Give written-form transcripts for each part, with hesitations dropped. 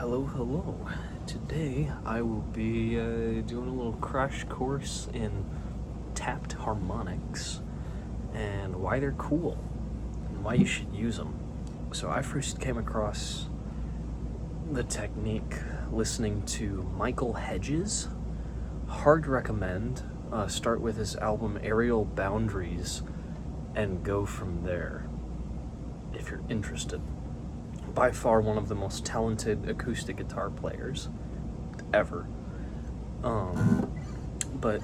Hello. Today I will be doing a little crash course in tapped harmonics and why they're cool and why you should use them. So I first came across the technique listening to Michael Hedges. Hard recommend. Start with his album Aerial Boundaries and go from there if you're interested. By far one of the most talented acoustic guitar players ever. But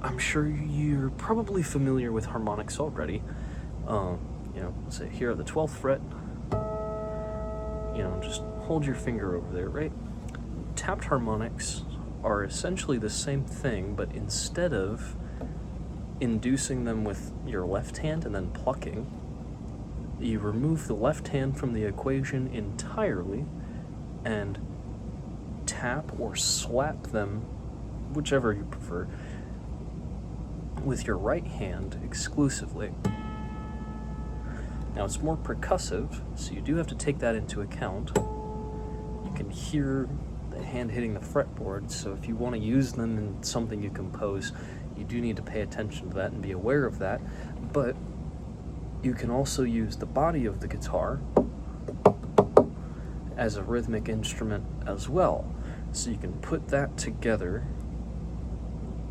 I'm sure you're probably familiar with harmonics already. Say here at the 12th fret, just hold your finger over there, right? Tapped harmonics are essentially the same thing, but instead of inducing them with your left hand and then plucking, you remove the left hand from the equation entirely and tap or slap them, whichever you prefer, with your right hand exclusively. Now it's more percussive, so you do have to take that into account. You can hear the hand hitting the fretboard, so if you want to use them in something you compose, you do need to pay attention to that and be aware of that. But you can also use the body of the guitar as a rhythmic instrument as well. So you can put that together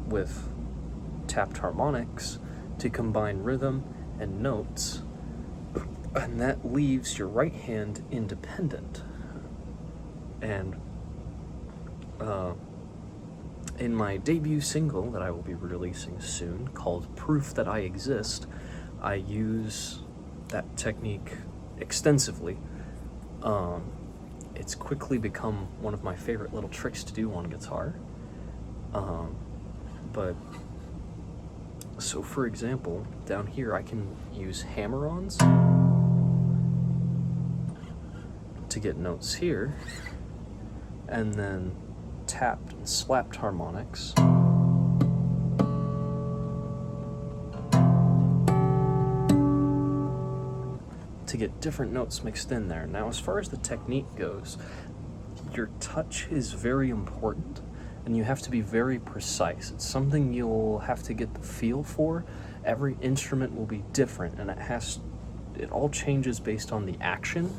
with tapped harmonics to combine rhythm and notes, and that leaves your right hand independent. And in my debut single that I will be releasing soon, called Proof That I Exist, I use that technique extensively. It's quickly become one of my favorite little tricks to do on guitar. So for example, down here I can use hammer-ons to get notes here, and then tapped and slapped harmonics to get different notes mixed in there. Now, as far as the technique goes, your touch is very important, and you have to be very precise. It's something you'll have to get the feel for. Every instrument will be different, and it all changes based on the action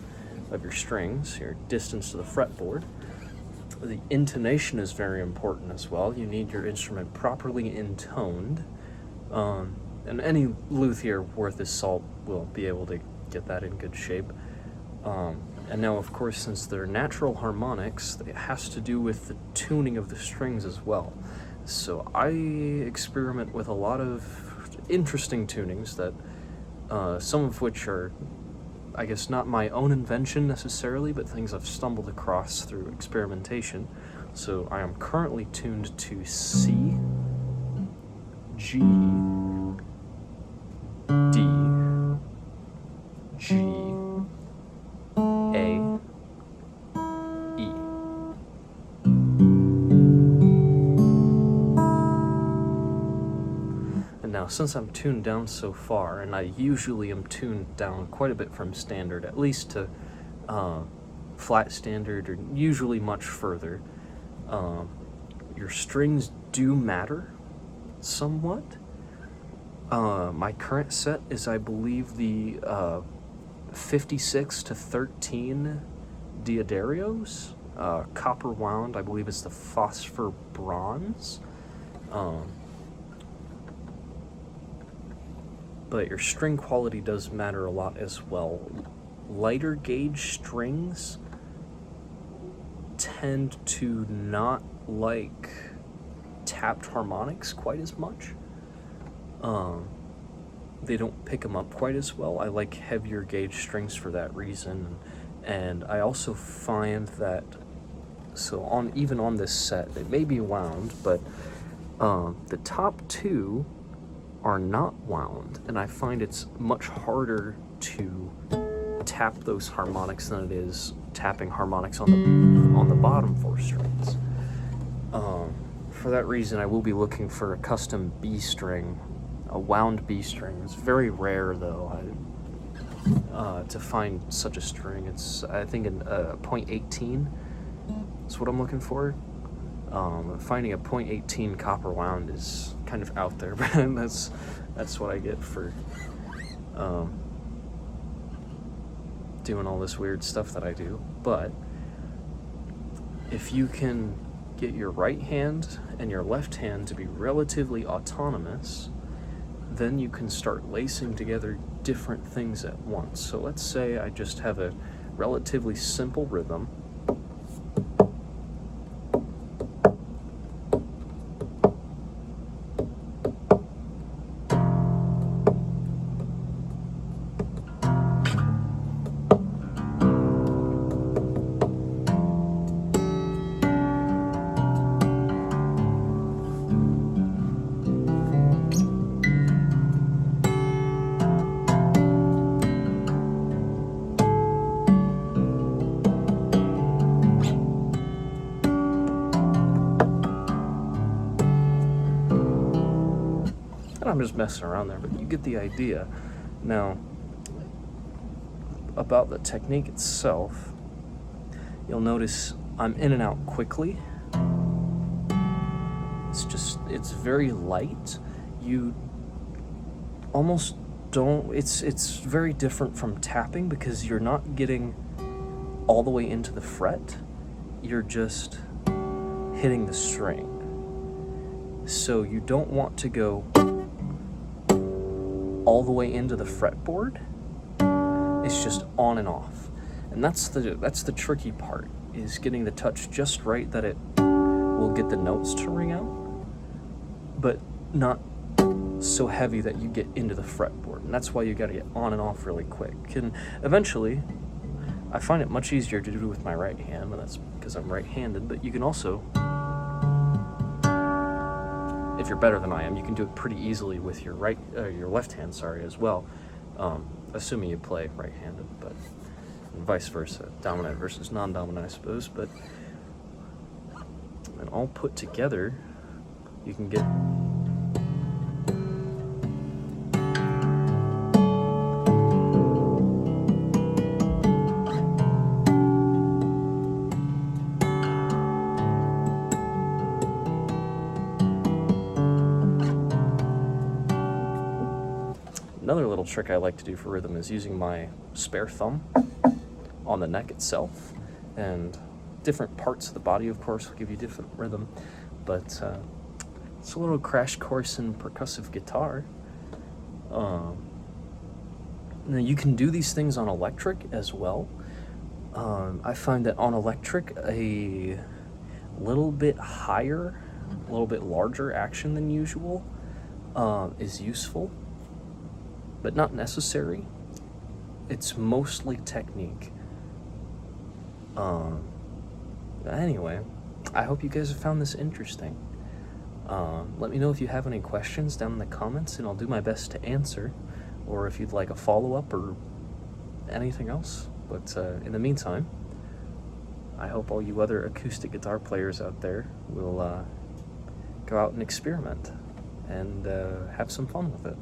of your strings, your distance to the fretboard. The intonation is very important as well. You need your instrument properly intoned, and any luthier worth his salt will be able to get that in good shape. And now, of course, since they're natural harmonics, it has to do with the tuning of the strings as well. So I experiment with a lot of interesting tunings that some of which are, I guess, not my own invention necessarily, but things I've stumbled across through experimentation. So I am currently tuned to C, G, D, G, A, E. And now, since I'm tuned down so far, and I usually am tuned down quite a bit from standard, at least to flat standard, or usually much further, your strings do matter somewhat. My current set is, I believe, the 56 to 13 Diodario's, copper wound. I believe it's the phosphor bronze. But your string quality does matter a lot as well. Lighter gauge strings tend to not like tapped harmonics quite as much. They don't pick them up quite as well. I like heavier gauge strings for that reason. And I also find that, even on this set, it may be wound, but the top two are not wound, and I find it's much harder to tap those harmonics than it is tapping harmonics on the bottom four strings. For that reason, I will be looking for a custom B string, a wound B string. It's very rare, though. to find such a string. It's, I think, in .18 is what I'm looking for. Finding a .18 copper wound is kind of out there, but that's what I get for doing all this weird stuff that I do. But if you can get your right hand and your left hand to be relatively autonomous, then you can start lacing together different things at once. So let's say I just have a relatively simple rhythm. I'm just messing around there, but you get the idea. Now, about the technique itself, you'll notice I'm in and out quickly. It's very light. You almost don't, it's very different from tapping because you're not getting all the way into the fret. You're just hitting the string. So you don't want to go all the way into the fretboard. It's just on and off, and that's the tricky part, is getting the touch just right that it will get the notes to ring out, but not so heavy that you get into the fretboard. And that's why you got to get on and off really quick. And eventually, I find it much easier to do with my right hand, and that's because I'm right-handed. But you can also, if you're better than I am, you can do it pretty easily with your your left hand, as well, assuming you play right-handed, but vice versa, dominant versus non-dominant, I suppose. But and all put together, you can get another little trick I like to do for rhythm is using my spare thumb on the neck itself, and different parts of the body, of course, will give you different rhythm, but it's a little crash course in percussive guitar. Now you can do these things on electric as well. I find that on electric, a little bit higher, a little bit larger action than usual is useful, but not necessary. It's mostly technique. Anyway, I hope you guys have found this interesting. Let me know if you have any questions down in the comments, and I'll do my best to answer, or if you'd like a follow-up or anything else. But in the meantime, I hope all you other acoustic guitar players out there will go out and experiment and have some fun with it.